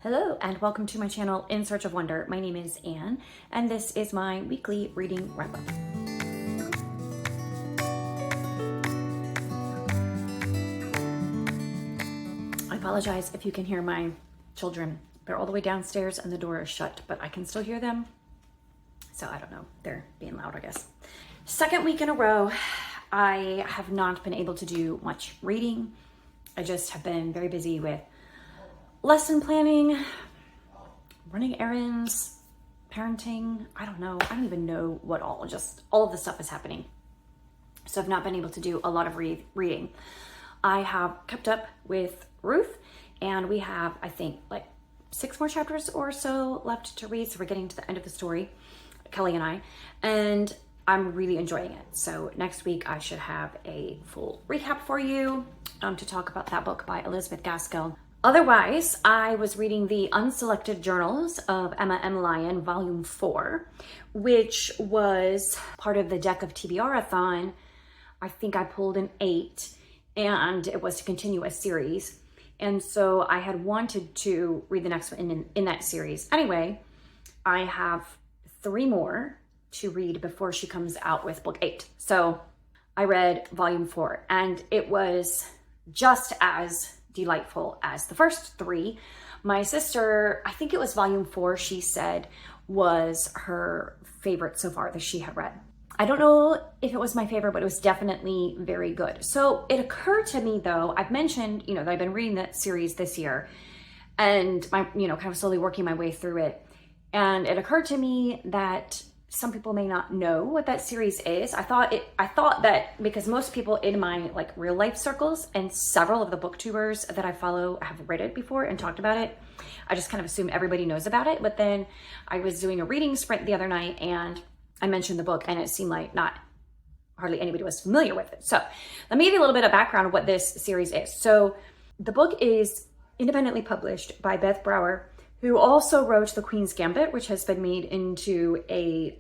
Hello and welcome to my channel In Search of Wonder. My name is Anne and this is my weekly reading wrap-up. I apologize if you can hear my children. They're all the way downstairs and the door is shut, but I can still hear them. So I don't know, they're being loud, I guess. Second week in a row, I have not been able to do much reading. I just have been very busy with lesson planning, running errands, parenting. I don't know. I don't even know what all. Just all of the stuff is happening. So I've not been able to do a lot of reading. I have kept up with Ruth and we have, I think, like 6 more chapters or so left to read. So we're getting to the end of the story, Kelly and I, and I'm really enjoying it. So next week I should have a full recap for you to talk about that book by Elizabeth Gaskell. Otherwise, I was reading the Unselected Journals of Emma M. Lyon, Volume 4, which was part of the deck of TBRathon. I think I pulled an 8, and it was to continue a series. And so I had wanted to read the next one in that series. Anyway, I have 3 more to read before she comes out with book 8. So I read Volume 4, and it was just as delightful as the first 3. My sister, I think it was Volume 4, she said was her favorite so far that she had read. I don't know if it was my favorite, but it was definitely very good. So it occurred to me though, I've mentioned, that I've been reading that series this year and kind of slowly working my way through it. And it occurred to me that some people may not know what that series is. I thought that because most people in my real life circles and several of the booktubers that I follow have read it before and talked about it, I just kind of assume everybody knows about it. But then I was doing a reading sprint the other night and I mentioned the book and it seemed like hardly anybody was familiar with it. So let me give you a little bit of background of what this series is. So the book is independently published by Beth Brower, who also wrote The Queen's Gambit, which has been made into a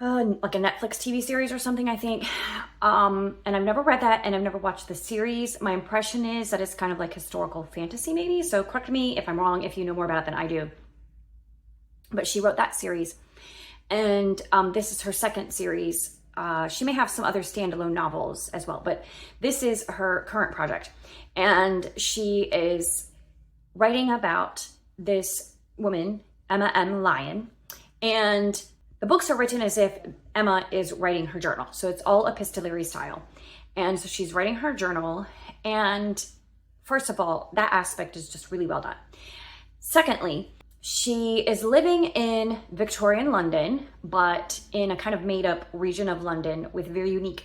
Netflix TV series or something, I think. And I've never read that and I've never watched the series. My impression is that it's kind of like historical fantasy maybe. So correct me if I'm wrong, if you know more about it than I do. But she wrote that series. And this is her second series. She may have some other standalone novels as well, but this is her current project. And she is writing about this woman, Emma M. Lyon, and the books are written as if Emma is writing her journal. So it's all epistolary style. And so she's writing her journal. And first of all, that aspect is just really well done. Secondly, she is living in Victorian London, but in a kind of made up region of London with very unique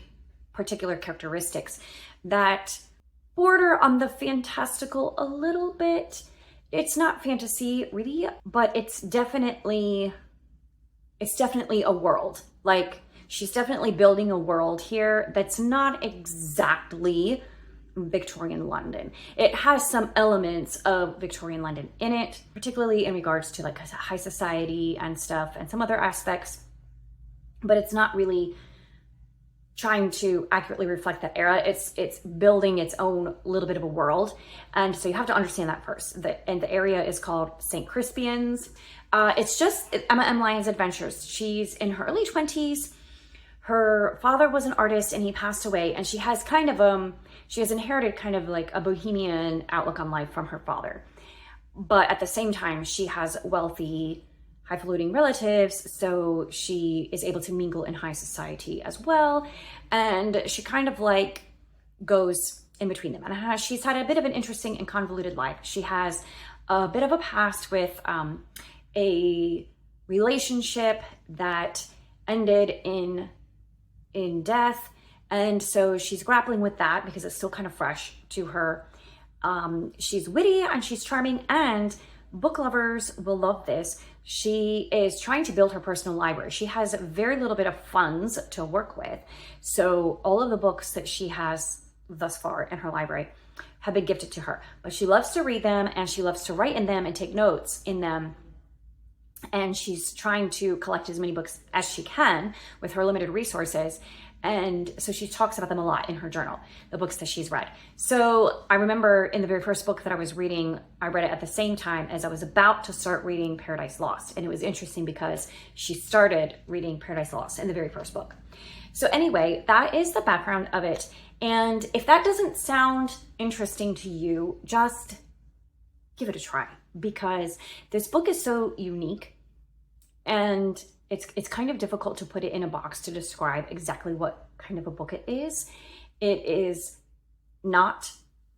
particular characteristics that border on the fantastical a little bit. It's not fantasy really, but it's definitely a world. Like she's definitely building a world here that's not exactly Victorian London. It has some elements of Victorian London in it, particularly in regards to high society and stuff and some other aspects, but it's not really trying to accurately reflect that era. It's building its own little bit of a world. And so you have to understand that first. And the area is called St. Crispian's. It's just Emma M. Lyon's adventures. She's in her early 20s. Her father was an artist and he passed away. And she has she has inherited kind of like a bohemian outlook on life from her father. But at the same time, she has wealthy, highfalutin relatives, so she is able to mingle in high society as well. And she kind of goes in between them. And she's had a bit of an interesting and convoluted life. She has a bit of a past with a relationship that ended in death. And so she's grappling with that because it's still kind of fresh to her. She's witty and she's charming, and book lovers will love this. She is trying to build her personal library. She has very little bit of funds to work with. So all of the books that she has thus far in her library have been gifted to her. But she loves to read them and she loves to write in them and take notes in them. And she's trying to collect as many books as she can with her limited resources. And so she talks about them a lot in her journal, the books that she's read. So I remember in the very first book that I was reading, I read it at the same time as I was about to start reading Paradise Lost. And it was interesting because she started reading Paradise Lost in the very first book. So anyway, that is the background of it. And if that doesn't sound interesting to you, just give it a try, because this book is so unique, and it's kind of difficult to put it in a box to describe exactly what kind of a book it is. It is not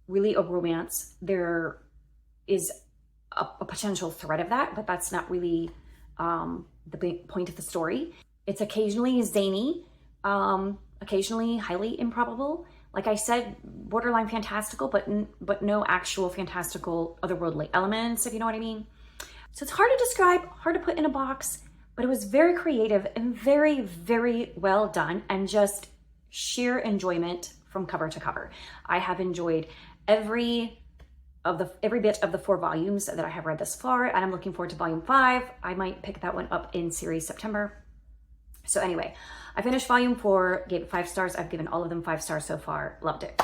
really a romance. There is a potential thread of that, but that's not really the big point of the story. It's occasionally zany, occasionally highly improbable. Like I said, borderline fantastical, but no actual fantastical otherworldly elements, if you know what I mean. So it's hard to describe, hard to put in a box, but it was very creative and very, very well done, and just sheer enjoyment from cover to cover. I have enjoyed every bit of the 4 volumes that I have read thus far, and I'm looking forward to volume 5. I might pick that one up in series September. So anyway, I finished volume 4, gave it 5 stars. I've given all of them 5 stars so far. Loved it.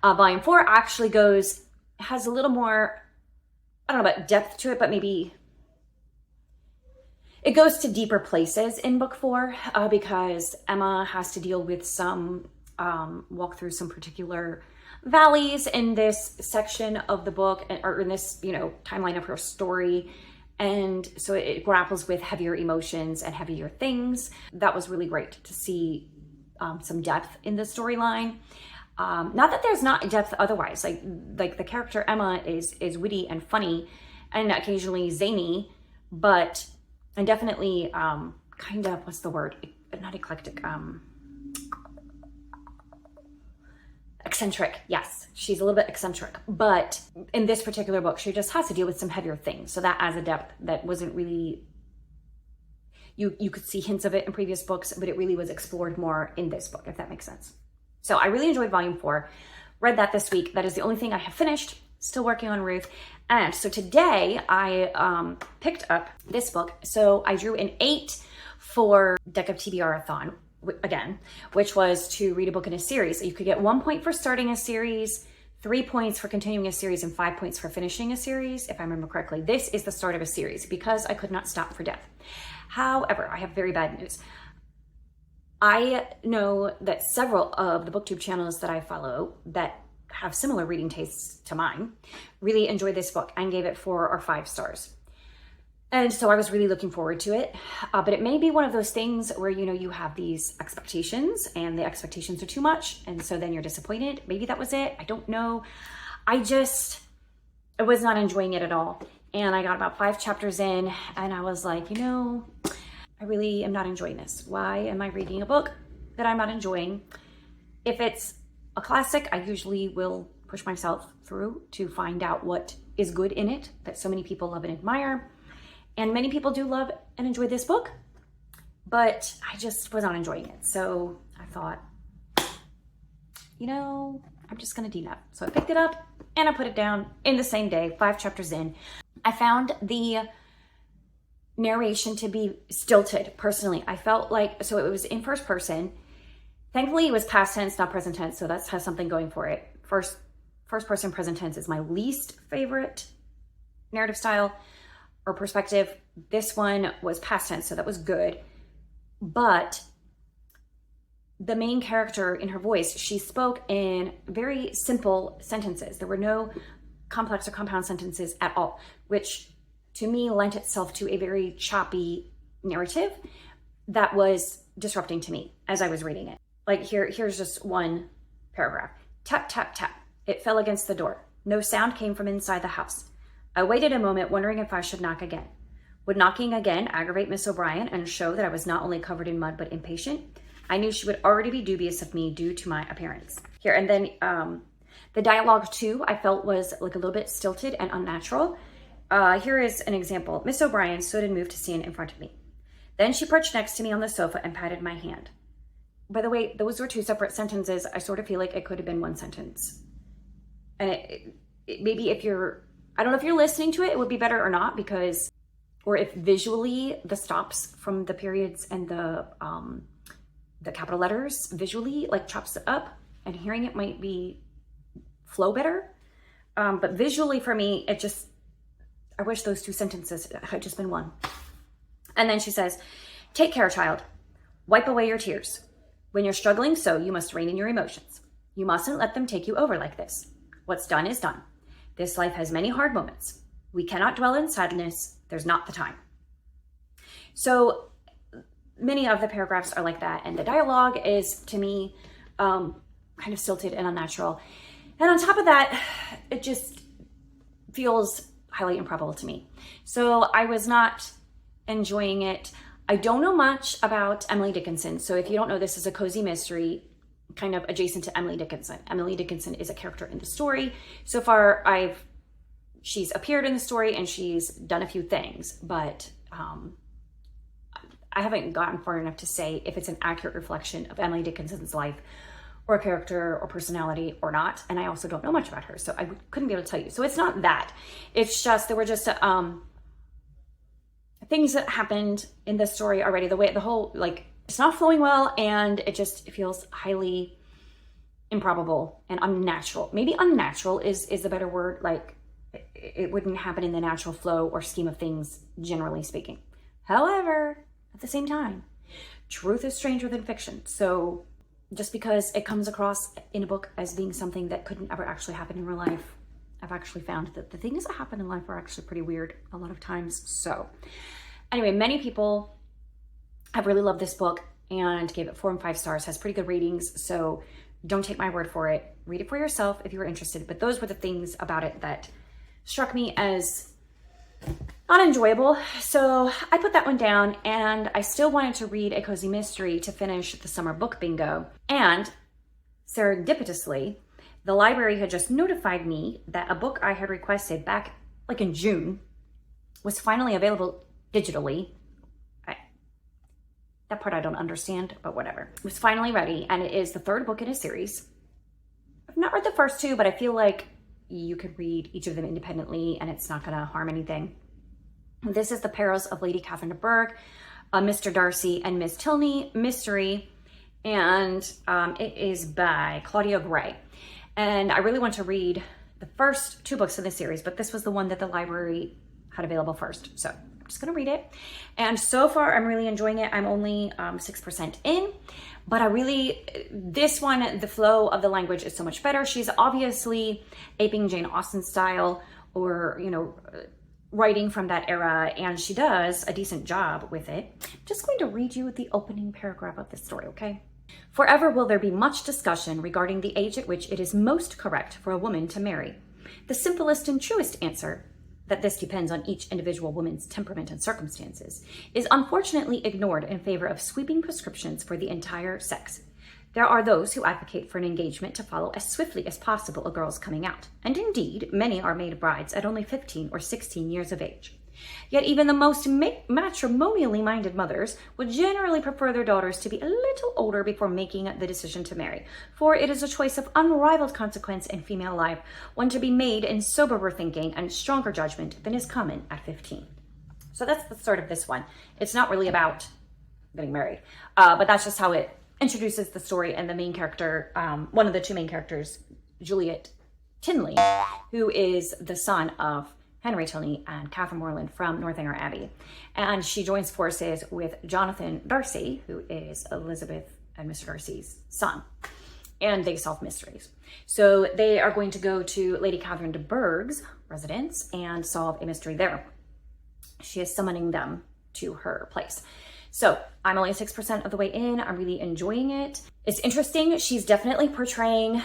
Volume 4 actually has a little more, I don't know about depth to it, but maybe it goes to deeper places in book 4 because Emma has to deal with walk through some particular valleys in this section of the book, or in this, timeline of her story. And so it grapples with heavier emotions and heavier things. That was really great to see some depth in the storyline. Not that there's not depth otherwise. Like the character Emma is witty and funny and occasionally zany, and definitely kind of, what's the word? Not eclectic. Eccentric. Yes, she's a little bit eccentric, but in this particular book, she just has to deal with some heavier things. So that adds a depth that wasn't really, you could see hints of it in previous books, but it really was explored more in this book, if that makes sense. So I really enjoyed volume 4, read that this week. That is the only thing I have finished, still working on Ruth. And so today I picked up this book. So I drew an 8 for Deck of TBRathon, again, which was to read a book in a series. So you could get 1 point for starting a series, 3 points for continuing a series, and 5 points for finishing a series, if I remember correctly. This is the start of a series because I could not stop for death. However, I have very bad news. I know that several of the booktube channels that I follow that have similar reading tastes to mine really enjoyed this book and gave it 4 or 5 stars. And so I was really looking forward to it, but it may be one of those things where, you have these expectations and the expectations are too much, and so then you're disappointed. Maybe that was it. I don't know. I was not enjoying it at all. And I got about 5 chapters in and I was like, I really am not enjoying this. Why am I reading a book that I'm not enjoying? If it's a classic, I usually will push myself through to find out what is good in it that so many people love and admire. And many people do love and enjoy this book, but I just was not enjoying it. So I thought, I'm just going to DNF. So I picked it up and I put it down in the same day, 5 chapters in. I found the narration to be stilted, personally. I felt like, so it was in first person. Thankfully, it was past tense, not present tense, so that has something going for it. First person present tense is my least favorite narrative style or perspective. This one was past tense, so that was good. But the main character, in her voice, she spoke in very simple sentences. There were no complex or compound sentences at all, which to me lent itself to a very choppy narrative that was disrupting to me as I was reading it. Like here's just one paragraph. Tap, tap, tap. It fell against the door. No sound came from inside the house. I waited a moment, wondering if I should knock again. Would knocking again aggravate Miss O'Brien and show that I was not only covered in mud, but impatient? I knew she would already be dubious of me due to my appearance. Here, and then the dialogue too, I felt was like a little bit stilted and unnatural. Here is an example. Miss O'Brien stood and moved to stand in front of me. Then she perched next to me on the sofa and patted my hand. By the way, those were 2 separate sentences. I sort of feel like it could have been 1 sentence. And it maybe if you're, I don't know if you're listening to it, it would be better or not, or if visually the stops from the periods and the the capital letters visually like chops it up, and hearing it might be flow better. But visually for me, I wish those two sentences had just been one. And then she says, take care, child. Wipe away your tears. When you're struggling so, you must rein in your emotions. You mustn't let them take you over like this. What's done is done. This life has many hard moments. We cannot dwell in sadness. There's not the time. So many of the paragraphs are like that. And the dialogue is, to me, kind of stilted and unnatural. And on top of that, it just feels highly improbable to me. So I was not enjoying it. I don't know much about Emily Dickinson. So if you don't know, this is a cozy mystery kind of adjacent to Emily Dickinson. Emily Dickinson is a character in the story. So far, she's appeared in the story and she's done a few things, but I haven't gotten far enough to say if it's an accurate reflection of Emily Dickinson's life or character or personality or not. And I also don't know much about her, so I couldn't be able to tell you. So it's not that. It's just, there were just things that happened in the story already. The whole, like, it's not flowing well, and it feels highly improbable and unnatural. Maybe unnatural is the better word. Like, it wouldn't happen in the natural flow or scheme of things, generally speaking. However, at the same time, truth is stranger than fiction. So just because it comes across in a book as being something that couldn't ever actually happen in real life, I've actually found that the things that happen in life are actually pretty weird a lot of times. So anyway, many people have really loved this book and gave it 4 and 5 stars, has pretty good ratings. So don't take my word for it. Read it for yourself if you were interested. But those were the things about it that struck me as unenjoyable. So I put that one down, and I still wanted to read a cozy mystery to finish the summer book bingo. And serendipitously, the library had just notified me that a book I had requested back like in June was finally available digitally. That part I don't understand, but whatever. It was finally ready, and it is the 3rd book in a series. I've not read the first 2, but I feel like you could read each of them independently and it's not going to harm anything. This is The Perils of Lady Catherine de Bourgh, Mr. Darcy and Miss Tilney mystery, and it is by Claudia Gray. And I really want to read the first 2 books in the series, but this was the one that the library had available first. So I'm just going to read it. And so far, I'm really enjoying it. I'm only 6% in, but this one, the flow of the language is so much better. She's obviously aping Jane Austen's style, or, writing from that era, and she does a decent job with it. I'm just going to read you the opening paragraph of this story, okay? Forever will there be much discussion regarding the age at which it is most correct for a woman to marry. The simplest and truest answer, that this depends on each individual woman's temperament and circumstances, is unfortunately ignored in favor of sweeping prescriptions for the entire sex. There are those who advocate for an engagement to follow as swiftly as possible a girl's coming out, and indeed, many are made brides at only 15 or 16 years of age. Yet even the most matrimonially minded mothers would generally prefer their daughters to be a little older before making the decision to marry, for it is a choice of unrivaled consequence in female life, one to be made in soberer thinking and stronger judgment than is common at 15. So that's the start of this one. It's not really about getting married, but that's just how it introduces the story. And the main character, one of the 2 main characters, Juliet Tinley, who is the son of Henry Tilney and Catherine Morland from Northanger Abbey. And she joins forces with Jonathan Darcy, who is Elizabeth and Mr. Darcy's son. And they solve mysteries. So they are going to go to Lady Catherine de Bourgh's residence and solve a mystery there. She is summoning them to her place. So I'm only 6% of the way in. I'm really enjoying it. It's interesting. She's definitely portraying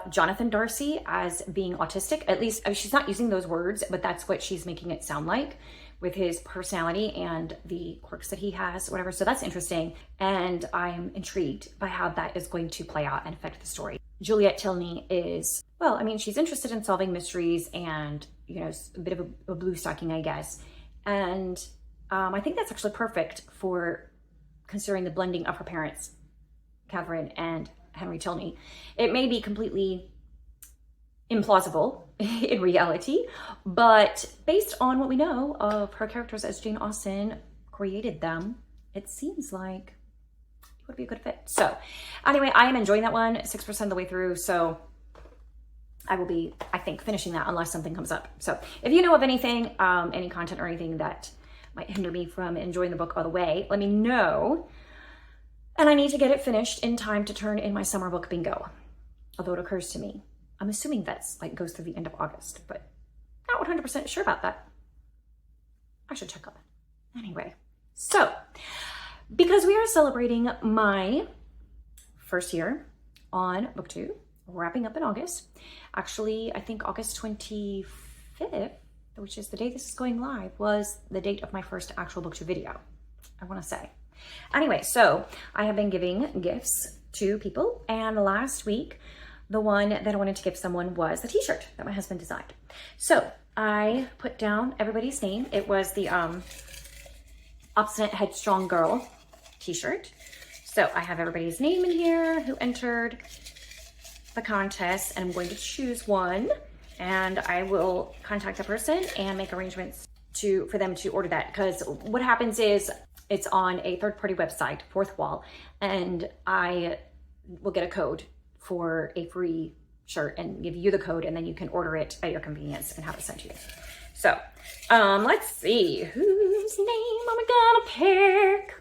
Jonathan Darcy as being autistic. At least she's not using those words, but that's what she's making it sound like with his personality and the quirks that he has, whatever. So that's interesting. And I'm intrigued by how that is going to play out and affect the story. Juliet Tilney is, well, I mean, she's interested in solving mysteries and, a bit of a blue stocking, I guess. And I think that's actually perfect for considering the blending of her parents, Catherine and Henry Tilney. It may be completely implausible in reality, but based on what we know of her characters as Jane Austen created them, it seems like would be a good fit. So anyway, I am enjoying that one 6% of the way through. So I will be, I think, finishing that unless something comes up. So if you know of anything, any content or anything that might hinder me from enjoying the book all the way, let me know. And I need to get it finished in time to turn in my summer book bingo. Although it occurs to me, I'm assuming that's like goes through the end of August, but not 100% sure about that. I should check on that. Anyway, so because we are celebrating my first year on BookTube, wrapping up in August. Actually, I think August 25th, which is the day this is going live, was the date of my first actual BookTube video, I want to say. Anyway, so I have been giving gifts to people, and last week, the one that I wanted to give someone was the t-shirt that my husband designed. So I put down everybody's name. It was the Obstinate Headstrong Girl t-shirt. So I have everybody's name in here who entered the contest, and I'm going to choose one, and I will contact the person and make arrangements for them to order that, because what happens is it's on a third-party website, Fourth Wall, and I will get a code for a free shirt and give you the code, and then you can order it at your convenience and have it sent to you. So let's see, whose name am I gonna pick?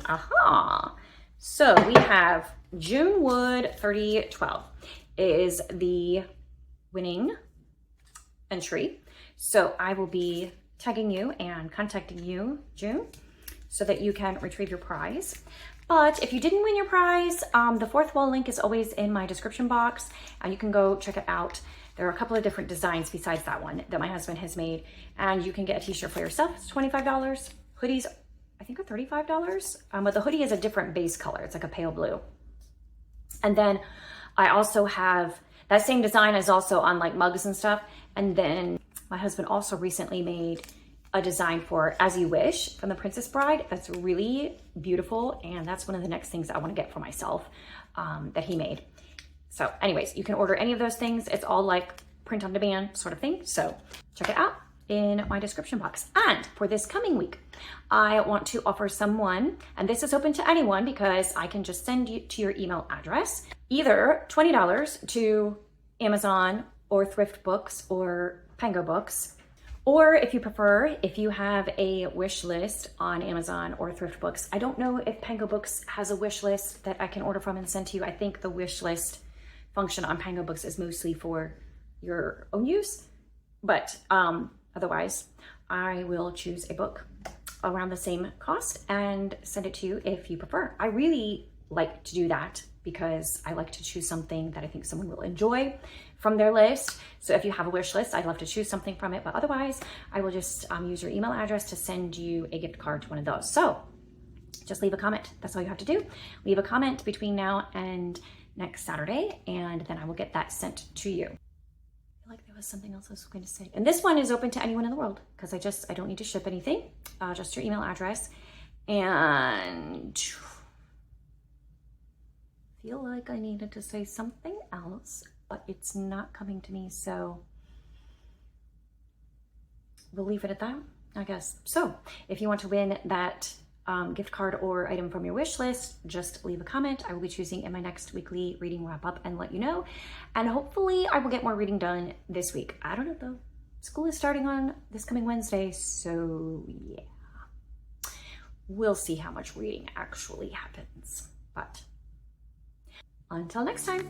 Aha! So we have June Wood 3012 is the winning entry. So I will be tagging you and contacting you, June, so that you can retrieve your prize. But if you didn't win your prize, the Fourth Wall link is always in my description box, and you can go check it out. There are a couple of different designs besides that one that my husband has made, and you can get a t-shirt for yourself. It's $25. Hoodies, I think, are $35. But the hoodie is a different base color. It's like a pale blue. And then I also have, that same design is also on like mugs and stuff. And then my husband also recently made a design for As You Wish from The Princess Bride. That's really beautiful. And that's one of the next things I want to get for myself that he made. So anyways, you can order any of those things. It's all like print on demand sort of thing. So check it out in my description box. And for this coming week, I want to offer someone, and this is open to anyone because I can just send you to your email address, either $20 to Amazon or Thrift Books or Pango Books. Or if you prefer, if you have a wish list on Amazon or Thrift Books, I don't know if Pango Books has a wish list that I can order from and send to you. I think the wish list function on Pango Books is mostly for your own use, but otherwise I will choose a book around the same cost and send it to you if you prefer. I really like to do that because I like to choose something that I think someone will enjoy from their list. So if you have a wish list, I'd love to choose something from it, but otherwise I will just use your email address to send you a gift card to one of those. So just leave a comment. That's all you have to do. Leave a comment between now and next Saturday, and then I will get that sent to you. I feel like there was something else I was going to say. And this one is open to anyone in the world because I don't need to ship anything, just your email address. And I feel like I needed to say something else, but it's not coming to me, so we'll leave it at that, I guess. So if you want to win that gift card or item from your wish list, just leave a comment. I will be choosing in my next weekly reading wrap up and let you know. And hopefully I will get more reading done this week. I don't know though. School is starting on this coming Wednesday, so yeah. We'll see how much reading actually happens. But until next time.